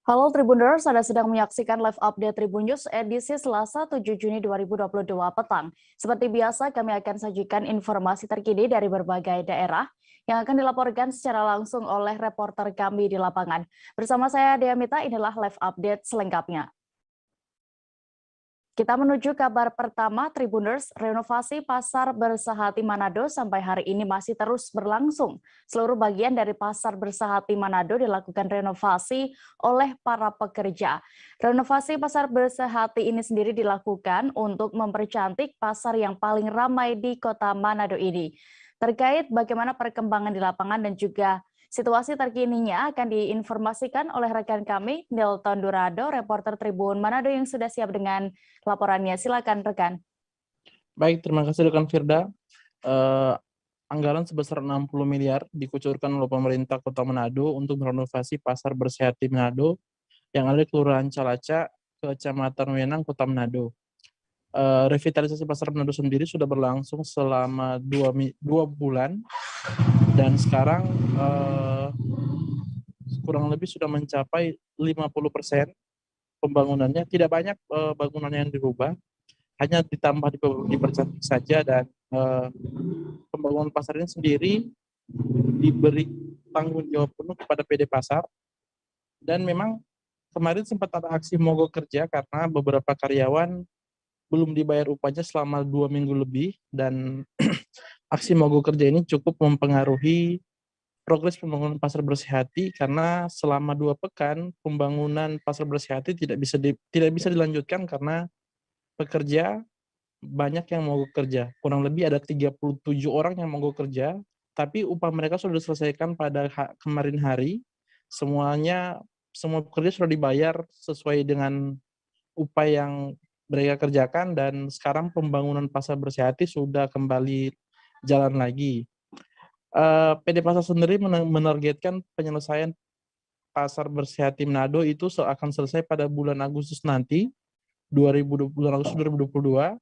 Halo Tribuners, Anda sedang menyaksikan live update Tribun News edisi Selasa 7 Juni 2022 petang. Seperti biasa, kami akan sajikan informasi terkini dari berbagai daerah yang akan dilaporkan secara langsung oleh reporter kami di lapangan. Bersama saya, Dea Mita, inilah live update selengkapnya. Kita menuju kabar pertama, Tribuners, renovasi Pasar Bersahati Manado sampai hari ini masih terus berlangsung. Seluruh bagian dari Pasar Bersahati Manado dilakukan renovasi oleh para pekerja. Renovasi Pasar Bersahati ini sendiri dilakukan untuk mempercantik pasar yang paling ramai di kota Manado ini. Terkait bagaimana perkembangan di lapangan dan juga situasi terkininya akan diinformasikan oleh rekan kami, Nilton Durado, reporter Tribun Manado yang sudah siap dengan laporannya. Silakan rekan. Baik, terima kasih rekan Firda. Anggaran sebesar 60 miliar dikucurkan oleh pemerintah Kota Manado untuk merenovasi Pasar Bersehati Manado yang ada di Kelurahan Calaca, Kecamatan Wenang, Kota Manado. Revitalisasi Pasar Manado sendiri sudah berlangsung selama 2 bulan dan sekarang kurang lebih sudah mencapai 50% pembangunannya. Tidak banyak bangunan yang dirubah, hanya ditambah dipercantik saja, dan pembangunan pasar ini sendiri diberi tanggung jawab penuh kepada PD Pasar. Dan memang kemarin sempat ada aksi mogok kerja karena beberapa karyawan belum dibayar upahnya selama 2 minggu lebih, dan aksi mogok kerja ini cukup mempengaruhi progres pembangunan Pasar Bersihati karena selama 2 pekan pembangunan Pasar Bersihati tidak bisa dilanjutkan karena pekerja banyak yang mogok kerja. Kurang lebih ada 37 orang yang mogok kerja, tapi upah mereka sudah diselesaikan pada kemarin hari. Semua pekerja sudah dibayar sesuai dengan upah yang mereka kerjakan, dan sekarang pembangunan Pasar Bersihati sudah kembali jalan lagi. PD Pasar sendiri menargetkan penyelesaian Pasar Bersihati Manado itu akan selesai pada bulan Agustus nanti, bulan Agustus 2022.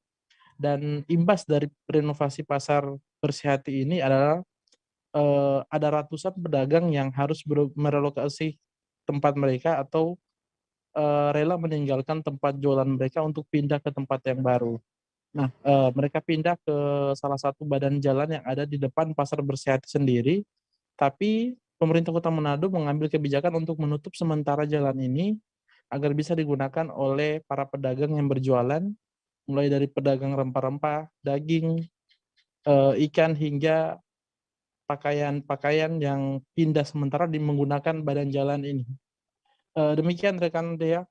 Dan imbas dari renovasi Pasar Bersihati ini adalah ada ratusan pedagang yang harus merelokasi tempat mereka atau rela meninggalkan tempat jualan mereka untuk pindah ke tempat yang baru. Nah, mereka pindah ke salah satu badan jalan yang ada di depan Pasar Bersihati sendiri, tapi pemerintah Kota Manado mengambil kebijakan untuk menutup sementara jalan ini agar bisa digunakan oleh para pedagang yang berjualan, mulai dari pedagang rempah-rempah, daging, ikan, hingga pakaian-pakaian yang pindah sementara menggunakan badan jalan ini. Demikian rekan Dea.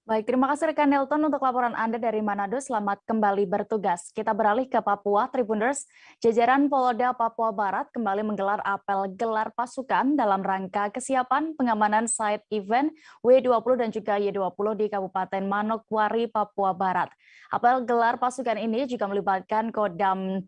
Baik, terima kasih rekan Nelton untuk laporan Anda dari Manado. Selamat kembali bertugas. Kita beralih ke Papua, Tribuners. Jajaran Polda Papua Barat kembali menggelar apel gelar pasukan dalam rangka kesiapan pengamanan side event W20 dan juga Y20 di Kabupaten Manokwari, Papua Barat. Apel gelar pasukan ini juga melibatkan Kodam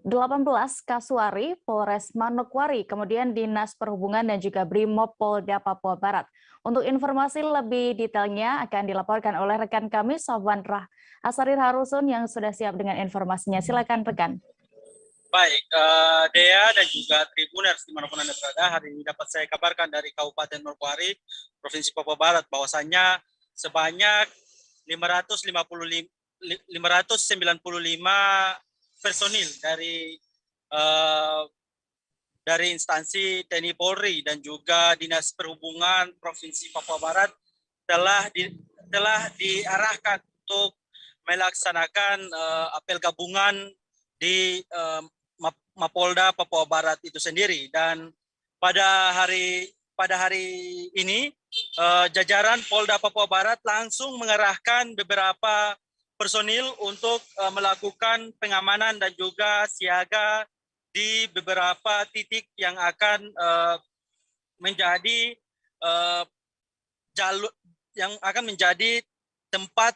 18 Kasuari, Polres Manokwari, kemudian Dinas Perhubungan dan juga Brimob Polda Papua Barat. Untuk informasi lebih detailnya akan dilaporkan oleh rekan kami Sofwan Asarir Harusun yang sudah siap dengan informasinya. Silakan rekan. Baik, Dea dan juga Tribuners dimanapun Anda berada, hari ini dapat saya kabarkan dari Kabupaten Manokwari, Provinsi Papua Barat, bahwasannya sebanyak 595 personil dari instansi TNI Polri dan juga Dinas Perhubungan Provinsi Papua Barat telah diarahkan untuk melaksanakan apel gabungan di Mapolda Papua Barat itu sendiri. Dan pada hari ini jajaran Polda Papua Barat langsung mengerahkan beberapa personil untuk melakukan pengamanan dan juga siaga di beberapa titik yang akan menjadi jalur yang akan menjadi tempat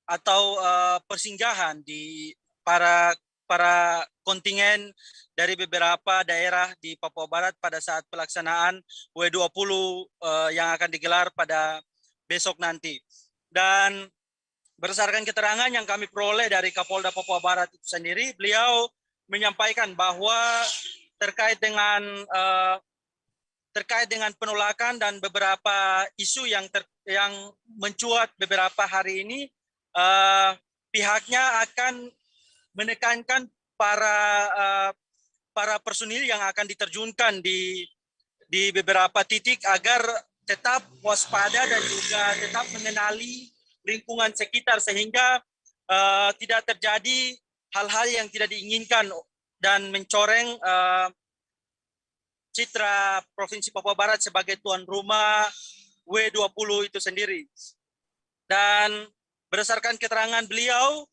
atau persinggahan di para kontingen dari beberapa daerah di Papua Barat pada saat pelaksanaan W20 yang akan digelar pada besok nanti. Dan berdasarkan keterangan yang kami peroleh dari Kapolda Papua Barat itu sendiri, beliau menyampaikan bahwa terkait dengan terkait dengan penolakan dan beberapa isu yang mencuat beberapa hari ini, pihaknya akan menekankan para personil yang akan diterjunkan di beberapa titik agar tetap waspada dan juga tetap mengenali lingkungan sekitar sehingga tidak terjadi hal-hal yang tidak diinginkan dan mencoreng citra Provinsi Papua Barat sebagai tuan rumah W20 itu sendiri. Dan berdasarkan keterangan beliau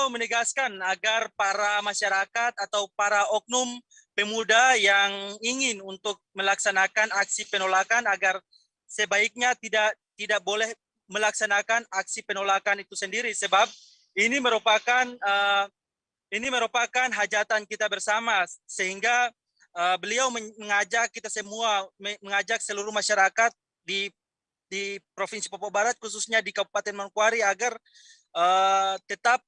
menegaskan agar para masyarakat atau para oknum pemuda yang ingin untuk melaksanakan aksi penolakan agar sebaiknya tidak boleh melaksanakan aksi penolakan itu sendiri, sebab ini merupakan hajatan kita bersama, sehingga beliau mengajak kita semua, mengajak seluruh masyarakat di Provinsi Papua Barat, khususnya di Kabupaten Manokwari, agar tetap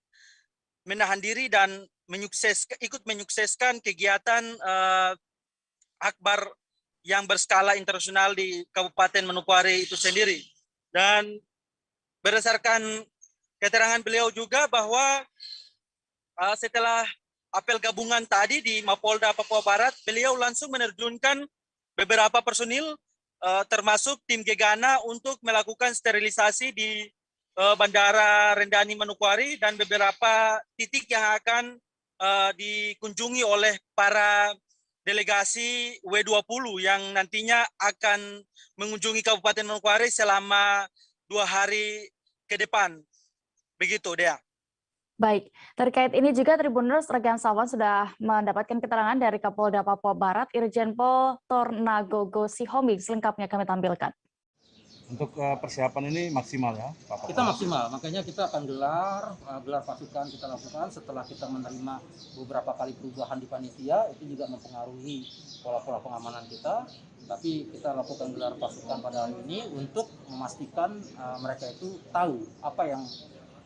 menahan diri dan ikut menyukseskan kegiatan akbar yang berskala internasional di Kabupaten Manokwari itu sendiri. Dan berdasarkan keterangan beliau juga bahwa setelah apel gabungan tadi di Mapolda Papua Barat, beliau langsung menerjunkan beberapa personil termasuk tim Gegana untuk melakukan sterilisasi di Bandara Rendani Manokwari dan beberapa titik yang akan dikunjungi oleh para delegasi W20 yang nantinya akan mengunjungi Kabupaten Manokwari selama 2 hari ke depan. Begitu, Dea. Baik, terkait ini juga Tribuners rekan Sawan sudah mendapatkan keterangan dari Kapolda Papua Barat, Irjen Pol Tornagogo Sihombing. Selengkapnya kami tampilkan. Untuk persiapan ini maksimal ya, Pak? Kita maksimal, makanya kita akan gelar pasukan kita lakukan setelah kita menerima beberapa kali perubahan di panitia, itu juga mempengaruhi pola-pola pengamanan kita. Tapi kita lakukan gelar pasukan pada hari ini untuk memastikan mereka itu tahu apa yang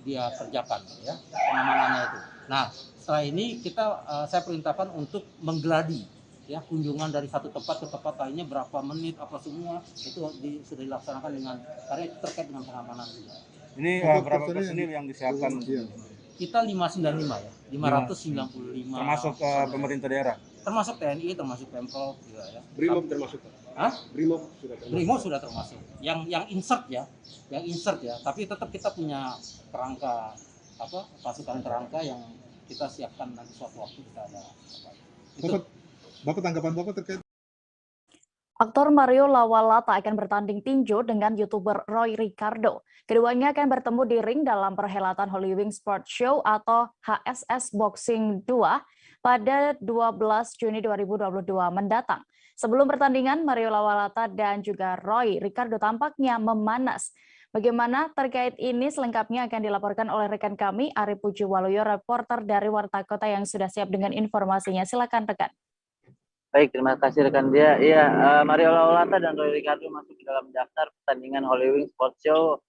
dia kerjakan, ya, pengamanannya itu. Nah, setelah ini saya perintahkan untuk menggeladi, ya, kunjungan dari satu tempat ke tempat lainnya berapa menit apa semua itu sudah dilaksanakan karena itu terkait dengan pengamanan juga. Ini berapa personil yang disiapkan? Kita 595 ya, 595. Termasuk pemerintah daerah. Termasuk TNI, termasuk Pemprov juga ya. Brimob termasuk. Hah? Brimob sudah termasuk. Brimob sudah termasuk. Yang insert ya. Tapi tetap kita punya kerangka pasukan kerangka yang kita siapkan nanti suatu waktu kita ada. Bapak tanggapan Bapak terkait Aktor Mario Lawalata akan bertanding tinju dengan YouTuber Roy Ricardo. Keduanya akan bertemu di ring dalam perhelatan Holy Wing Sports Show atau HSS Boxing 2 pada 12 Juni 2022 mendatang. Sebelum pertandingan, Mario Lawalata dan juga Roy Ricardo tampaknya memanas. Bagaimana terkait ini selengkapnya akan dilaporkan oleh rekan kami, Ari Pujiwaluyo, reporter dari Warta Kota yang sudah siap dengan informasinya. Silakan rekan. Baik, terima kasih rekan dia. Iya, Mario Lawalata dan Roy Ricardo masuk ke dalam daftar pertandingan Holy Wing Sports Show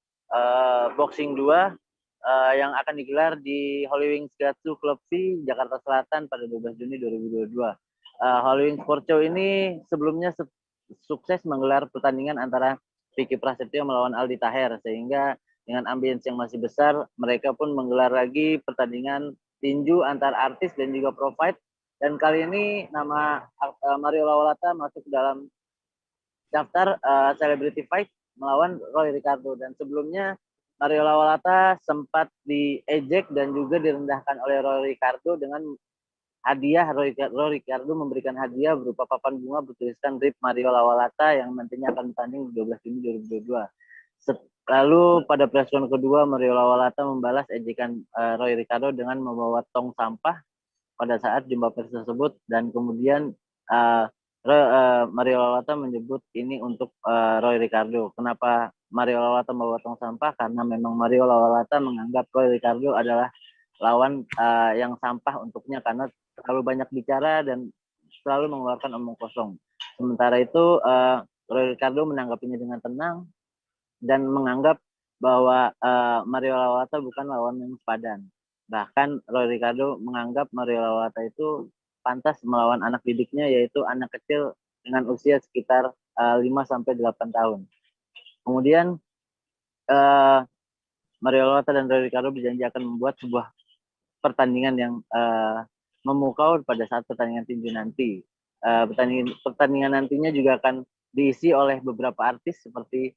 Boxing 2 yang akan digelar di Holy Wing Gatsu Club V, Jakarta Selatan pada 12 Juni 2022. Holy Wing Sports Show ini sebelumnya sukses menggelar pertandingan antara Vicky Prasetyo melawan Aldi Taher, sehingga dengan ambience yang masih besar, mereka pun menggelar lagi pertandingan tinju antar artis dan juga pro fight. Dan kali ini nama Mario Lawalata masuk dalam daftar Celebrity Fight melawan Roy Ricardo. Dan sebelumnya Mario Lawalata sempat diejek dan juga direndahkan oleh Roy Ricardo dengan hadiah. Roy Ricardo memberikan hadiah berupa papan bunga bertuliskan RIP Mario Lawalata yang nantinya akan bertanding di 12 Juni 2022. Lalu pada press round kedua, Mario Lawalata membalas ejekan Roy Ricardo dengan membawa tong sampah pada saat jumpa pers tersebut, dan kemudian Mario Lawalata menyebut ini untuk Roy Ricardo. Kenapa Mario Lawalata membawa tong sampah? Karena memang Mario Lawalata menganggap Roy Ricardo adalah lawan yang sampah untuknya karena terlalu banyak bicara dan selalu mengeluarkan omong kosong. Sementara itu Roy Ricardo menanggapinya dengan tenang dan menganggap bahwa Mario Lawalata bukan lawan yang sepadan. Bahkan Roy Ricardo menganggap Mario Lawalata itu pantas melawan anak didiknya, yaitu anak kecil dengan usia sekitar 5-8 tahun. Kemudian Mario Lawata dan Roy Ricardo berjanji akan membuat sebuah pertandingan yang memukau pada saat pertandingan tinju nanti. Pertandingan nantinya juga akan diisi oleh beberapa artis seperti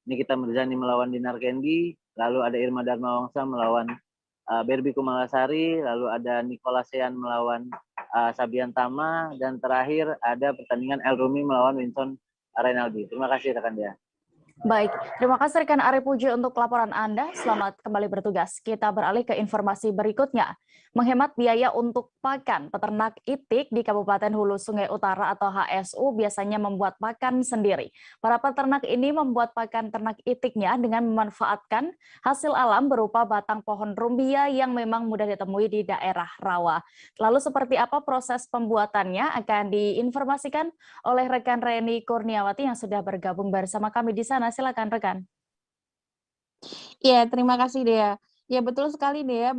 Nikita Mirzani melawan Dinar Kendi, lalu ada Irma Dharma Wangsa melawan Barbie Kumalasari, lalu ada Nicola Sean melawan Sabian Tama, dan terakhir ada pertandingan El Rumi melawan Winston Renaldi. Terima kasih rekan dia. Baik, terima kasih rekan Ari Puji untuk laporan Anda. Selamat kembali bertugas. Kita beralih ke informasi berikutnya. Menghemat biaya untuk pakan, peternak itik di Kabupaten Hulu Sungai Utara atau HSU biasanya membuat pakan sendiri. Para peternak ini membuat pakan ternak itiknya dengan memanfaatkan hasil alam berupa batang pohon rumbia yang memang mudah ditemui di daerah rawa. Lalu seperti apa proses pembuatannya akan diinformasikan oleh rekan Reni Kurniawati yang sudah bergabung bersama kami di sana. Silakan rekan. Ya, terima kasih Dea. Ya, betul sekali Dea.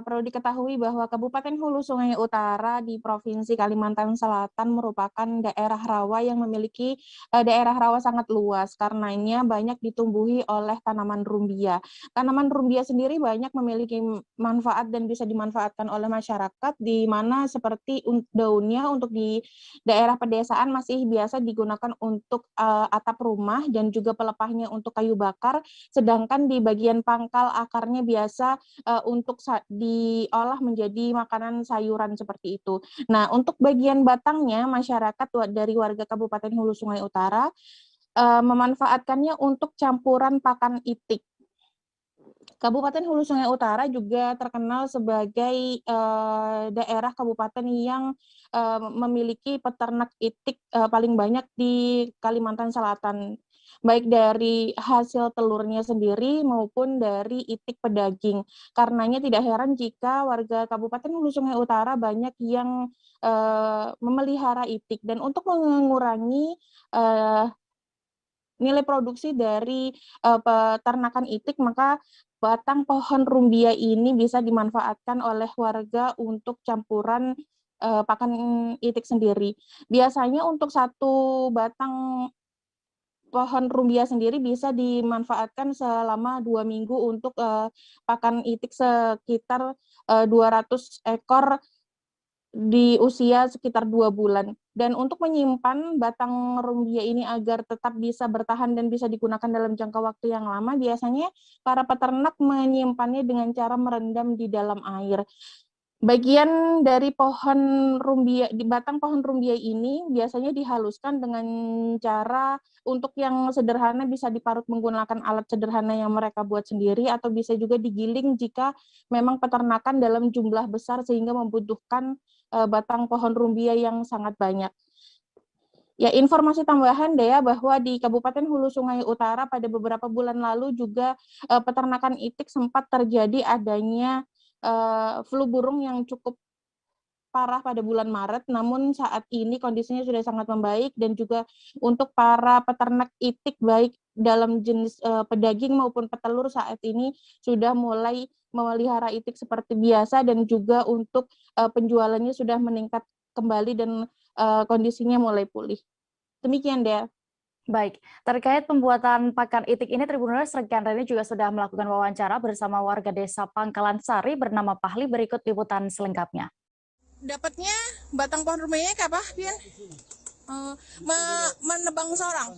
Perlu diketahui bahwa Kabupaten Hulu Sungai Utara di Provinsi Kalimantan Selatan merupakan daerah rawa yang memiliki daerah rawa sangat luas. Karenanya banyak ditumbuhi oleh tanaman rumbia. Tanaman rumbia sendiri banyak memiliki manfaat dan bisa dimanfaatkan oleh masyarakat, di mana seperti daunnya untuk di daerah pedesaan masih biasa digunakan untuk atap rumah dan juga pelepahnya untuk kayu bakar, sedangkan di bagian pangkal akarnya biasa untuk diolah menjadi makanan sayuran seperti itu. Nah, untuk bagian batangnya, masyarakat dari warga Kabupaten Hulu Sungai Utara memanfaatkannya untuk campuran pakan itik. Kabupaten Hulu Sungai Utara juga terkenal sebagai daerah kabupaten yang memiliki peternak itik paling banyak di Kalimantan Selatan, baik dari hasil telurnya sendiri maupun dari itik pedaging. Karenanya tidak heran jika warga Kabupaten Hulu Sungai Utara banyak yang memelihara itik. Dan untuk mengurangi nilai produksi dari peternakan itik, maka batang pohon rumbia ini bisa dimanfaatkan oleh warga untuk campuran pakan itik sendiri. Biasanya untuk satu batang pohon rumbia sendiri bisa dimanfaatkan selama 2 minggu untuk pakan itik sekitar 200 ekor di usia sekitar 2 bulan. Dan untuk menyimpan batang rumbia ini agar tetap bisa bertahan dan bisa digunakan dalam jangka waktu yang lama, biasanya para peternak menyimpannya dengan cara merendam di dalam air. Bagian dari pohon rumbia, di batang pohon rumbia ini biasanya dihaluskan dengan cara untuk yang sederhana bisa diparut menggunakan alat sederhana yang mereka buat sendiri, atau bisa juga digiling jika memang peternakan dalam jumlah besar sehingga membutuhkan batang pohon rumbia yang sangat banyak. Ya, informasi tambahan Dea bahwa di Kabupaten Hulu Sungai Utara pada beberapa bulan lalu juga peternakan itik sempat terjadi adanya flu burung yang cukup parah pada bulan Maret, namun saat ini kondisinya sudah sangat membaik, dan juga untuk para peternak itik baik dalam jenis pedaging maupun petelur saat ini sudah mulai memelihara itik seperti biasa, dan juga untuk penjualannya sudah meningkat kembali dan kondisinya mulai pulih. Demikian Dea. Baik, terkait pembuatan pakan itik ini, Tribuners, rekan Reni juga sudah melakukan wawancara bersama warga desa Pangkalan Sari bernama Pahli. Berikut liputan selengkapnya. Dapatnya batang pohon rumbia kayak apa, Pian? Menebang seorang.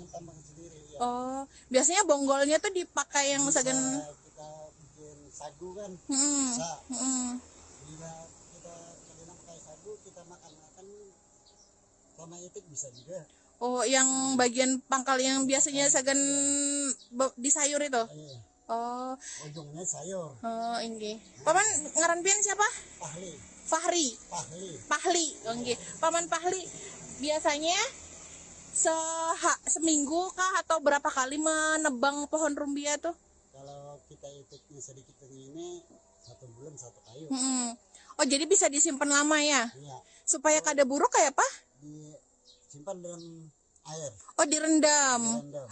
Oh, biasanya bonggolnya tuh dipakai yang segan. Kita bikin sagu kan, bisa. Bila kita pakai sagu, kita makan sama itik bisa juga. Oh, yang bagian pangkal yang biasanya segan di sayur itu? Iya. Oh. Ujungnya sayur. Oh, ini. Paman ngaran pian siapa? Pahli. Fahri. Pahli. Oke. Paman Pahli biasanya seminggu kah atau berapa kali menebang pohon rumbia tuh? Kalau kita itiknya sedikit ini 1 bulan 1 kayu. Oh, jadi bisa disimpan lama ya? Iya. Supaya kada buruk kayak apa? Disimpan dalam air. Oh, direndam.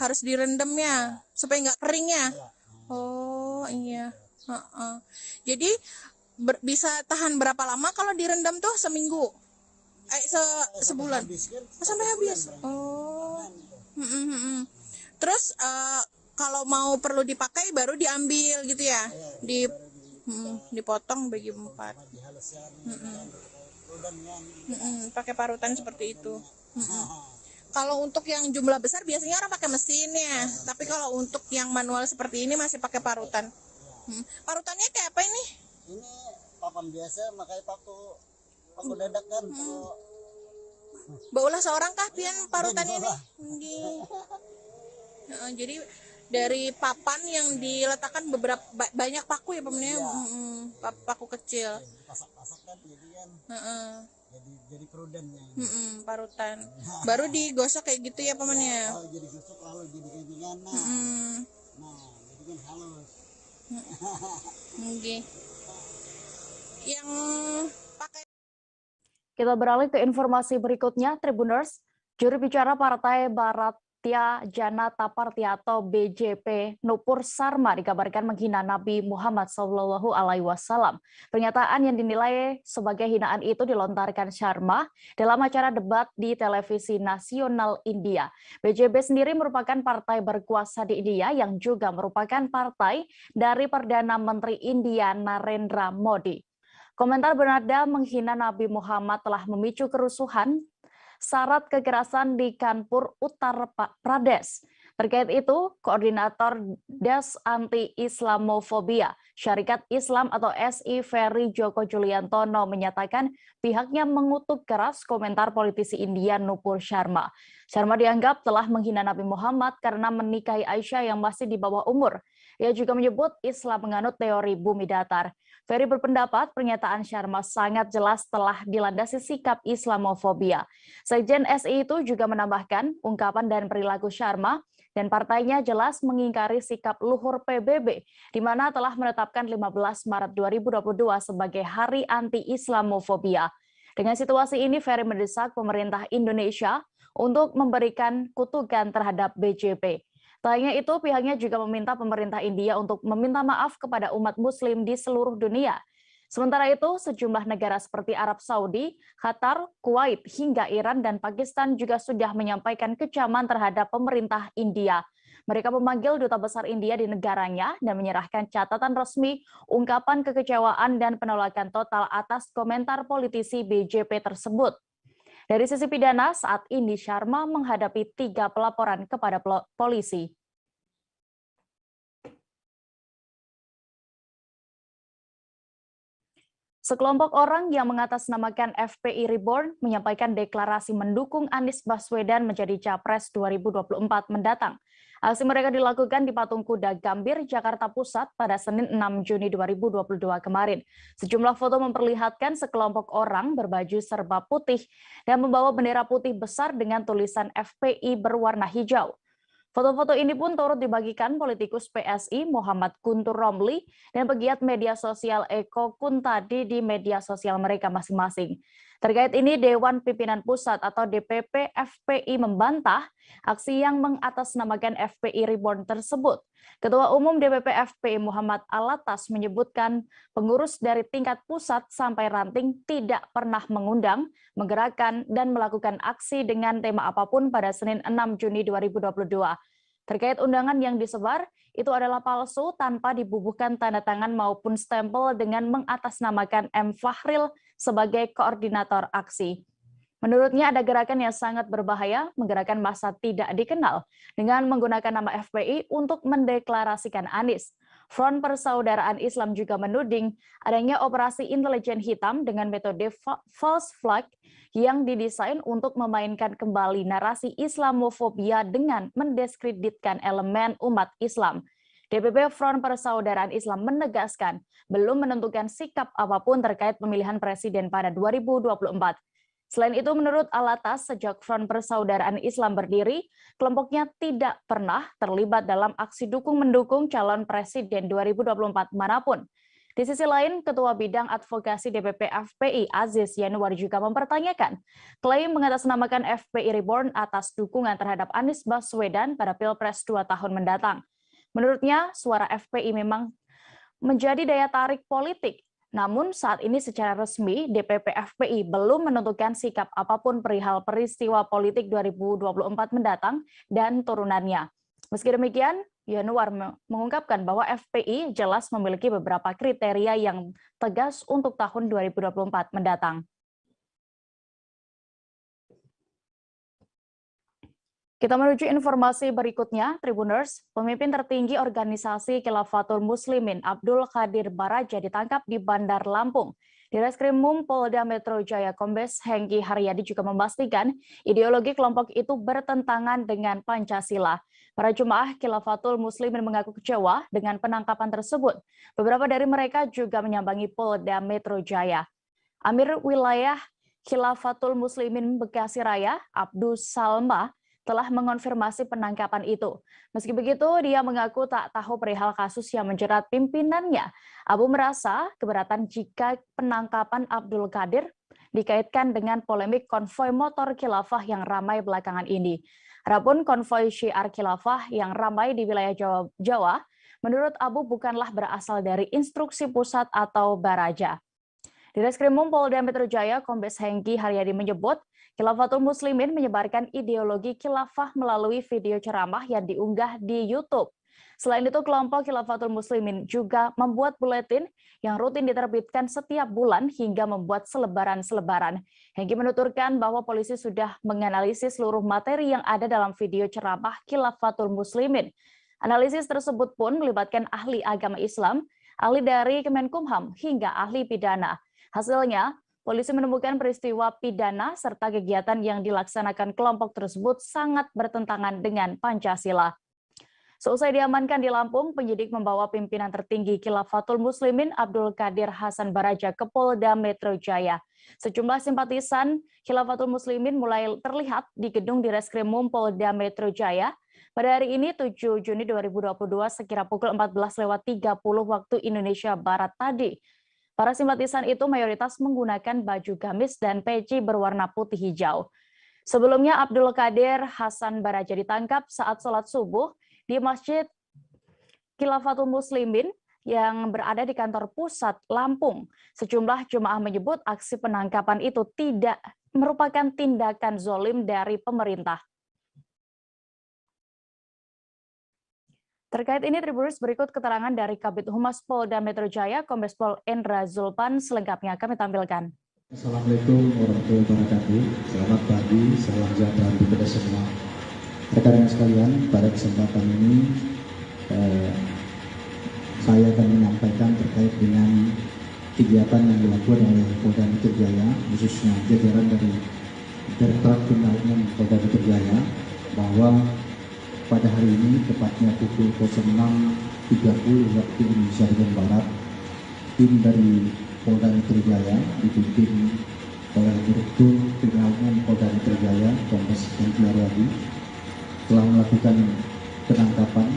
Harus direndam ya, supaya nggak kering ya? Iya. Oh, iya. Jadi bisa tahan berapa lama kalau direndam tuh? Seminggu? Sebulan. Sampai habis. Oh. Terus kalau mau perlu dipakai baru diambil gitu ya. Dipotong bagi 4. Pakai parutan seperti itu. Kalau untuk yang jumlah besar biasanya orang pakai mesin ya. Tapi kalau untuk yang manual seperti ini masih pakai parutan. Parutannya kayak apa ini? Ini papan biasa, makanya paku dadak kan. Baulah seorang kah pian parutannya nih? Jadi dari papan yang diletakkan beberapa banyak paku ya pemennya, paku kecil. Pasak-pasak kan jadi kan. Jadi perudannya. Parutan. Baru digosok kayak gitu ya pemennya. Oh, jadi gosok lalu jadi ringan. Nah, jadi kan halus. Yang pakai. Kita beralih ke informasi berikutnya, Tribuners. Juru bicara Partai Bharatiya Janata Party atau BJP, Nupur Sarma dikabarkan menghina Nabi Muhammad SAW. Pernyataan yang dinilai sebagai hinaan itu dilontarkan Sharma dalam acara debat di televisi nasional India. BJP sendiri merupakan partai berkuasa di India yang juga merupakan partai dari Perdana Menteri India Narendra Modi. Komentar bernada menghina Nabi Muhammad telah memicu kerusuhan syarat kekerasan di Kanpur, Uttar Pradesh. Terkait itu, Koordinator Das Anti-Islamofobia Syarikat Islam atau SI Ferry Joko Juliantono menyatakan pihaknya mengutuk keras komentar politisi India Nupur Sharma. Sharma dianggap telah menghina Nabi Muhammad karena menikahi Aisyah yang masih di bawah umur. Ia juga menyebut Islam menganut teori bumi datar. Ferry berpendapat pernyataan Sharma sangat jelas telah dilandasi sikap Islamofobia. Sekjen SI itu juga menambahkan ungkapan dan perilaku Sharma dan partainya jelas mengingkari sikap luhur PBB, di mana telah menetapkan 15 Maret 2022 sebagai Hari Anti-Islamofobia. Dengan situasi ini, Ferry mendesak pemerintah Indonesia untuk memberikan kutukan terhadap BJP. Tak hanya itu, pihaknya juga meminta pemerintah India untuk meminta maaf kepada umat Muslim di seluruh dunia. Sementara itu, sejumlah negara seperti Arab Saudi, Qatar, Kuwait, hingga Iran dan Pakistan juga sudah menyampaikan kecaman terhadap pemerintah India. Mereka memanggil duta besar India di negaranya dan menyerahkan catatan resmi, ungkapan kekecewaan dan penolakan total atas komentar politisi BJP tersebut. Dari sisi pidana, saat ini Sharma menghadapi 3 pelaporan kepada polisi. Sekelompok orang yang mengatasnamakan FPI Reborn menyampaikan deklarasi mendukung Anies Baswedan menjadi Capres 2024 mendatang. Aksi mereka dilakukan di Patung Kuda Gambir, Jakarta Pusat pada Senin 6 Juni 2022 kemarin. Sejumlah foto memperlihatkan sekelompok orang berbaju serba putih dan membawa bendera putih besar dengan tulisan FPI berwarna hijau. Foto-foto ini pun turut dibagikan politikus PSI Muhammad Guntur Romli dan pegiat media sosial Eko Kuntadi di media sosial mereka masing-masing. Terkait ini, Dewan Pimpinan Pusat atau DPP FPI membantah aksi yang mengatasnamakan FPI Reborn tersebut. Ketua Umum DPP FPI Muhammad Alatas menyebutkan pengurus dari tingkat pusat sampai ranting tidak pernah mengundang, menggerakkan, dan melakukan aksi dengan tema apapun pada Senin 6 Juni 2022. Terkait undangan yang disebar, itu adalah palsu tanpa dibubuhkan tanda tangan maupun stempel dengan mengatasnamakan M. Fahril sebagai koordinator aksi. Menurutnya ada gerakan yang sangat berbahaya, menggerakkan massa tidak dikenal dengan menggunakan nama FPI untuk mendeklarasikan Anies. Front Persaudaraan Islam juga menuding adanya operasi intelijen hitam dengan metode false flag yang didesain untuk memainkan kembali narasi Islamofobia dengan mendiskreditkan elemen umat Islam. DPP Front Persaudaraan Islam menegaskan belum menentukan sikap apapun terkait pemilihan presiden pada 2024. Selain itu, menurut Alatas, sejak Front Persaudaraan Islam berdiri, kelompoknya tidak pernah terlibat dalam aksi dukung-mendukung calon presiden 2024 manapun. Di sisi lain, Ketua Bidang Advokasi DPP FPI Aziz Yanuar juga mempertanyakan klaim mengatasnamakan FPI Reborn atas dukungan terhadap Anies Baswedan pada Pilpres 2 tahun mendatang. Menurutnya, suara FPI memang menjadi daya tarik politik. Namun saat ini secara resmi DPP FPI belum menentukan sikap apapun perihal peristiwa politik 2024 mendatang dan turunannya. Meski demikian, Yanuar mengungkapkan bahwa FPI jelas memiliki beberapa kriteria yang tegas untuk tahun 2024 mendatang. Kita menuju informasi berikutnya, Tribuners. Pemimpin tertinggi organisasi Khilafatul Muslimin Abdul Qadir Baraja ditangkap di Bandar Lampung. Di Reskrimum Polda Metro Jaya Kombes Hengki Haryadi juga memastikan ideologi kelompok itu bertentangan dengan Pancasila. Para jemaah Khilafatul Muslimin mengaku kecewa dengan penangkapan tersebut. Beberapa dari mereka juga menyambangi Polda Metro Jaya. Amir Wilayah Khilafatul Muslimin Bekasi Raya, Abdus Salma, telah mengonfirmasi penangkapan itu. Meski begitu, dia mengaku tak tahu perihal kasus yang menjerat pimpinannya. Abu merasa keberatan jika penangkapan Abdul Qadir dikaitkan dengan polemik konvoi motor khilafah yang ramai belakangan ini. Adapun konvoi syiar khilafah yang ramai di wilayah Jawa, menurut Abu bukanlah berasal dari instruksi pusat atau Baraja. Di Reskrimum Polda Metro Jaya, Kombes Hengki Haryadi menyebut, Khilafatul Muslimin menyebarkan ideologi khilafah melalui video ceramah yang diunggah di YouTube. Selain itu, kelompok Khilafatul Muslimin juga membuat buletin yang rutin diterbitkan setiap bulan hingga membuat selebaran-selebaran. Hengki menuturkan bahwa polisi sudah menganalisis seluruh materi yang ada dalam video ceramah Khilafatul Muslimin. Analisis tersebut pun melibatkan ahli agama Islam, ahli dari Kemenkumham, hingga ahli pidana. Hasilnya, polisi menemukan peristiwa pidana serta kegiatan yang dilaksanakan kelompok tersebut sangat bertentangan dengan Pancasila. Seusai diamankan di Lampung, penyidik membawa pimpinan tertinggi Khilafatul Muslimin Abdul Qadir Hasan Baraja ke Polda Metro Jaya. Sejumlah simpatisan Khilafatul Muslimin mulai terlihat di gedung di Reskrimum Polda Metro Jaya. Pada hari ini 7 Juni 2022 sekira pukul 14.30 waktu Indonesia Barat tadi. Para simpatisan itu mayoritas menggunakan baju gamis dan peci berwarna putih hijau. Sebelumnya Abdul Qadir Hasan Baraja ditangkap saat sholat subuh di Masjid Khilafatul Muslimin yang berada di kantor pusat Lampung. Sejumlah jemaah menyebut aksi penangkapan itu tidak merupakan tindakan zolim dari pemerintah. Terkait ini, Tribuners, berikut keterangan dari Kabid Humas Polda Metro Jaya, Kombes Pol Endra Zulpan, selengkapnya kami tampilkan. Assalamualaikum warahmatullahi wabarakatuh. Selamat pagi, salam sejahtera untuk kita semua. Rekan-rekan sekalian, pada kesempatan ini saya akan menyampaikan terkait dengan kegiatan yang dilakukan oleh Polda Metro Jaya, khususnya jajaran dari Direktorat Kriminal Umum Polda Metro Jaya, bahwa pada hari ini, tepatnya pukul 06.30 waktu Indonesia bagian Barat, tim dari Polda Metro Jaya dipimpin oleh Direktur Kriminal Umum Polda Metro Jaya, Kombes Hengki Haryadi, telah melakukan penangkapan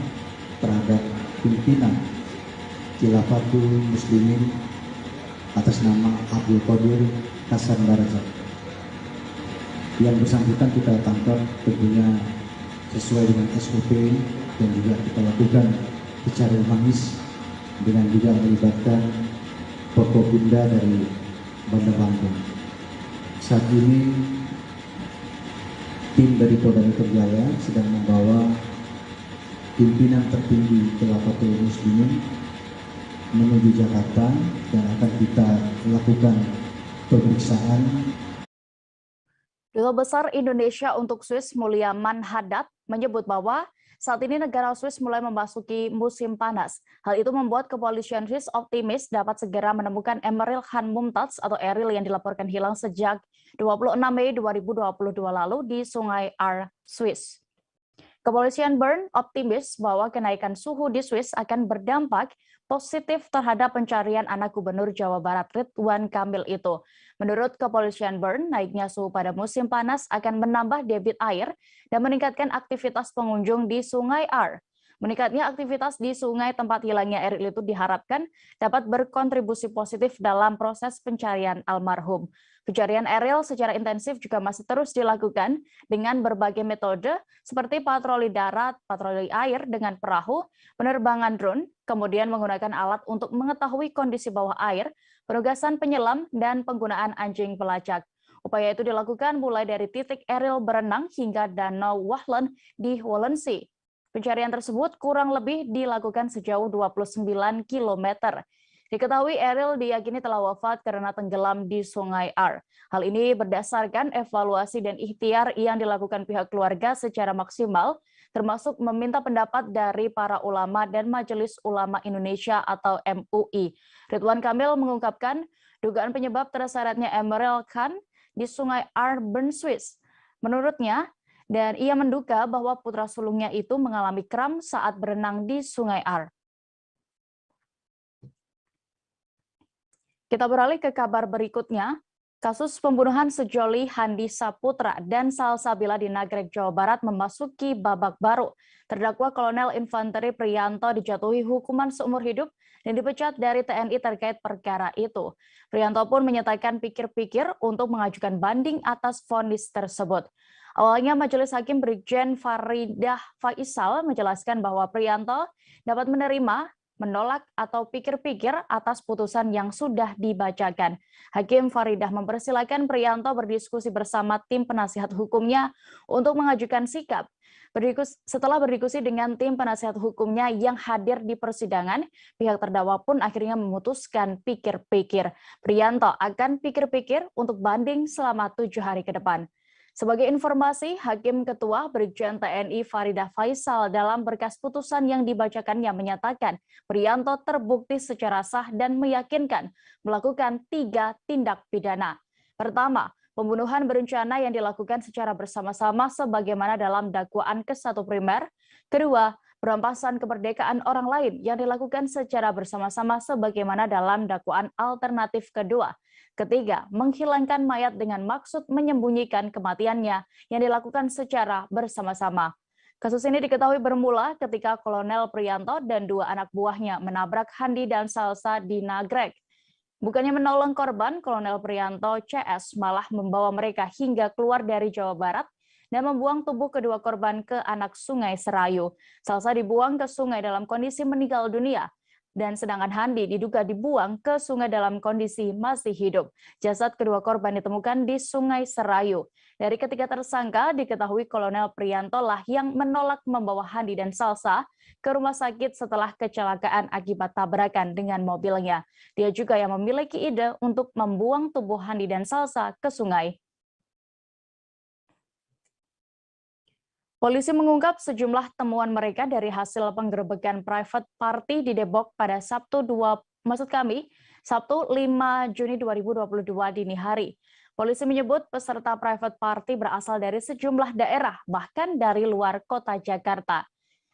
terhadap pimpinan Khilafatul Muslimin atas nama Abdul Qadir Hasan Baraja. Yang bersangkutan kita tangkap tentunya sesuai dengan SOP dan juga kita lakukan secara humanis dengan juga melibatkan Forkopimda dari Bandar Lampung. Saat ini tim dari Polda Metro Jaya sedang membawa pimpinan tertinggi Khilafatul Muslimin menuju Jakarta dan akan kita lakukan pemeriksaan. Duta Besar Indonesia untuk Swiss Mulyaman Haddad menyebut bahwa saat ini negara Swiss mulai memasuki musim panas. Hal itu membuat kepolisian Swiss optimis dapat segera menemukan Emeril Khan Mumtaz atau Eril yang dilaporkan hilang sejak 26 Mei 2022 lalu di Sungai Aar, Swiss. Kepolisian Bern optimis bahwa kenaikan suhu di Swiss akan berdampak positif terhadap pencarian anak Gubernur Jawa Barat Ridwan Kamil itu. Menurut Kepolisian Bern, naiknya suhu pada musim panas akan menambah debit air dan meningkatkan aktivitas pengunjung di Sungai Aar. Meningkatnya aktivitas di sungai tempat hilangnya Eril itu diharapkan dapat berkontribusi positif dalam proses pencarian almarhum. Pencarian Eril secara intensif juga masih terus dilakukan dengan berbagai metode seperti patroli darat, patroli air dengan perahu, penerbangan drone, kemudian menggunakan alat untuk mengetahui kondisi bawah air, penugasan penyelam, dan penggunaan anjing pelacak. Upaya itu dilakukan mulai dari titik Eril berenang hingga Danau Wahlen di Walensee. Pencarian tersebut kurang lebih dilakukan sejauh 29 km. Diketahui Eril diyakini telah wafat karena tenggelam di Sungai Ar. Hal ini berdasarkan evaluasi dan ikhtiar yang dilakukan pihak keluarga secara maksimal, termasuk meminta pendapat dari para ulama dan Majelis Ulama Indonesia atau MUI. Ridwan Kamil mengungkapkan dugaan penyebab terseretnya Emeril Khan di Sungai Ar, Bern, Swiss. Menurutnya, dan ia menduga bahwa putra sulungnya itu mengalami kram saat berenang di Sungai Ar. Kita beralih ke kabar berikutnya. Kasus pembunuhan sejoli Handi Saputra dan Salsabila di Nagrek, Jawa Barat memasuki babak baru. Terdakwa Kolonel Infanteri Priyanto dijatuhi hukuman seumur hidup dan dipecat dari TNI terkait perkara itu. Priyanto pun menyatakan pikir-pikir untuk mengajukan banding atas vonis tersebut. Awalnya Majelis Hakim Brigjen Faridah Faisal menjelaskan bahwa Priyanto dapat menerima, menolak, atau pikir-pikir atas putusan yang sudah dibacakan. Hakim Faridah mempersilakan Priyanto berdiskusi bersama tim penasihat hukumnya untuk mengajukan sikap. Setelah berdiskusi dengan tim penasihat hukumnya yang hadir di persidangan, pihak terdakwa pun akhirnya memutuskan pikir-pikir. Priyanto akan pikir-pikir untuk banding selama 7 hari ke depan. Sebagai informasi, Hakim Ketua Brigjen TNI Faridah Faisal dalam berkas putusan yang dibacakannya menyatakan Priyanto terbukti secara sah dan meyakinkan melakukan 3 tindak pidana. Pertama, pembunuhan berencana yang dilakukan secara bersama-sama sebagaimana dalam dakwaan ke-1 primer. Kedua, perampasan kemerdekaan orang lain yang dilakukan secara bersama-sama sebagaimana dalam dakwaan alternatif kedua. Ketiga, menghilangkan mayat dengan maksud menyembunyikan kematiannya yang dilakukan secara bersama-sama. Kasus ini diketahui bermula ketika Kolonel Priyanto dan 2 anak buahnya menabrak Handi dan Salsa di Nagrek. Bukannya menolong korban, Kolonel Priyanto CS malah membawa mereka hingga keluar dari Jawa Barat dan membuang tubuh kedua korban ke anak Sungai Serayu. Salsa dibuang ke sungai dalam kondisi meninggal dunia, dan sedangkan Handi diduga dibuang ke sungai dalam kondisi masih hidup. Jasad kedua korban ditemukan di Sungai Serayu. Dari ketiga tersangka, diketahui Kolonel Priyanto lah yang menolak membawa Handi dan Salsa ke rumah sakit setelah kecelakaan akibat tabrakan dengan mobilnya. Dia juga yang memiliki ide untuk membuang tubuh Handi dan Salsa ke sungai. Polisi mengungkap sejumlah temuan mereka dari hasil penggerebekan private party di Depok pada Sabtu 5 Juni 2022 dini hari. Polisi menyebut peserta private party berasal dari sejumlah daerah, bahkan dari luar kota Jakarta.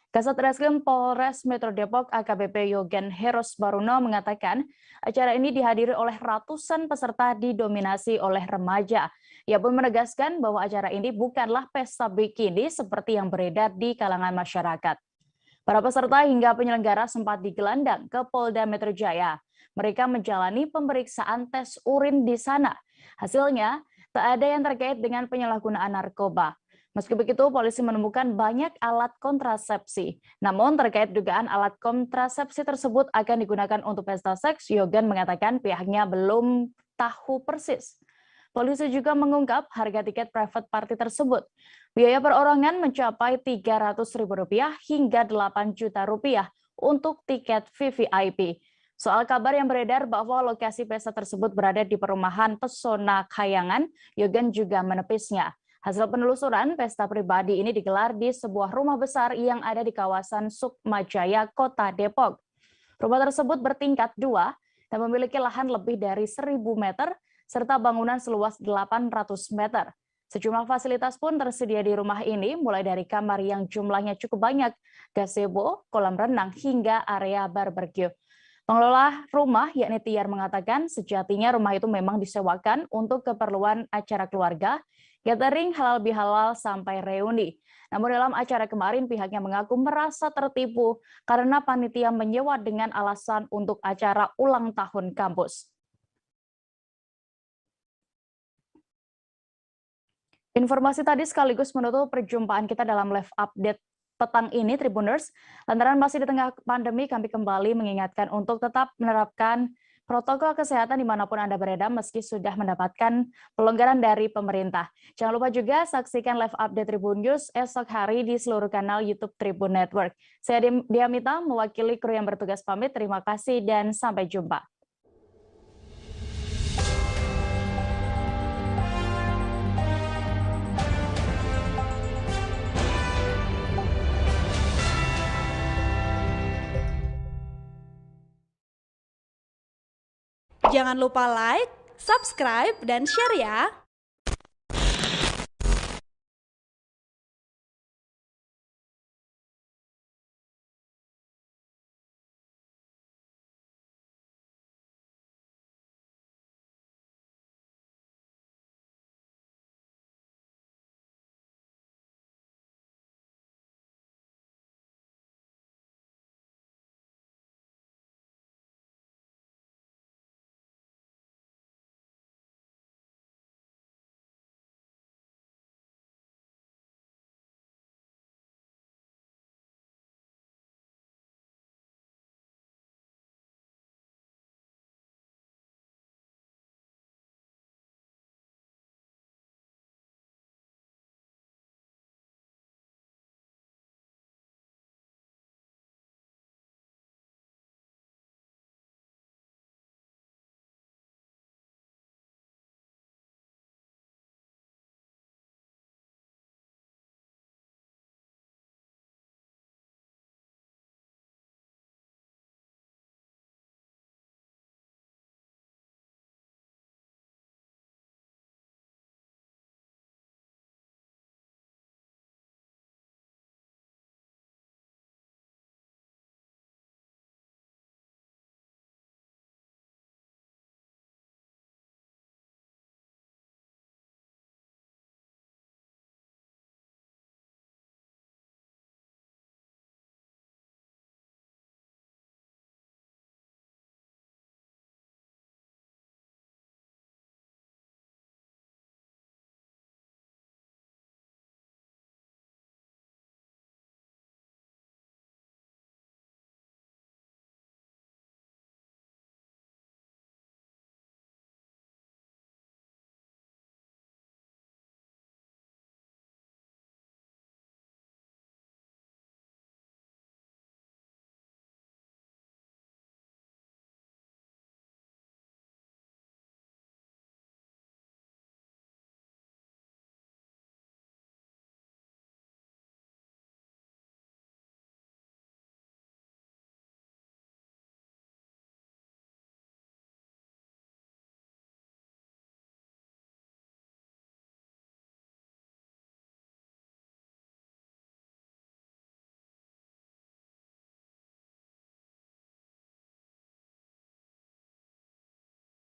Kasat Reskrim Polres Metro Depok AKBP Yogen Heros Baruno mengatakan acara ini dihadiri oleh ratusan peserta didominasi oleh remaja. Ia pun menegaskan bahwa acara ini bukanlah pesta bikini seperti yang beredar di kalangan masyarakat. Para peserta hingga penyelenggara sempat digelandang ke Polda Metro Jaya. Mereka menjalani pemeriksaan tes urin di sana. Hasilnya, tak ada yang terkait dengan penyalahgunaan narkoba. Meski begitu, polisi menemukan banyak alat kontrasepsi. Namun terkait dugaan alat kontrasepsi tersebut akan digunakan untuk pesta seks, Yogen mengatakan pihaknya belum tahu persis. Polisi juga mengungkap harga tiket private party tersebut. Biaya perorangan mencapai Rp300.000 hingga Rp8 juta untuk tiket VVIP. Soal kabar yang beredar bahwa lokasi pesta tersebut berada di perumahan Pesona Kayangan, Yogen juga menepisnya. Hasil penelusuran, pesta pribadi ini digelar di sebuah rumah besar yang ada di kawasan Sukmajaya, Kota Depok. Rumah tersebut bertingkat 2 dan memiliki lahan lebih dari 1.000 meter, serta bangunan seluas 800 meter. Sejumlah fasilitas pun tersedia di rumah ini, mulai dari kamar yang jumlahnya cukup banyak, gazebo, kolam renang, hingga area barbecue. Pengelola rumah, yakni Tiar, mengatakan sejatinya rumah itu memang disewakan untuk keperluan acara keluarga, catering, halal bihalal, sampai reuni. Namun dalam acara kemarin pihaknya mengaku merasa tertipu karena panitia menyewa dengan alasan untuk acara ulang tahun kampus. Informasi tadi sekaligus menutup perjumpaan kita dalam live update petang ini, Tribuners. Lantaran masih di tengah pandemi, kami kembali mengingatkan untuk tetap menerapkan protokol kesehatan dimanapun Anda berada meski sudah mendapatkan pelonggaran dari pemerintah. Jangan lupa juga saksikan live update Tribun News esok hari di seluruh kanal YouTube Tribun Network. Saya Diamita mewakili kru yang bertugas pamit. Terima kasih dan sampai jumpa. Jangan lupa like, subscribe, dan share ya!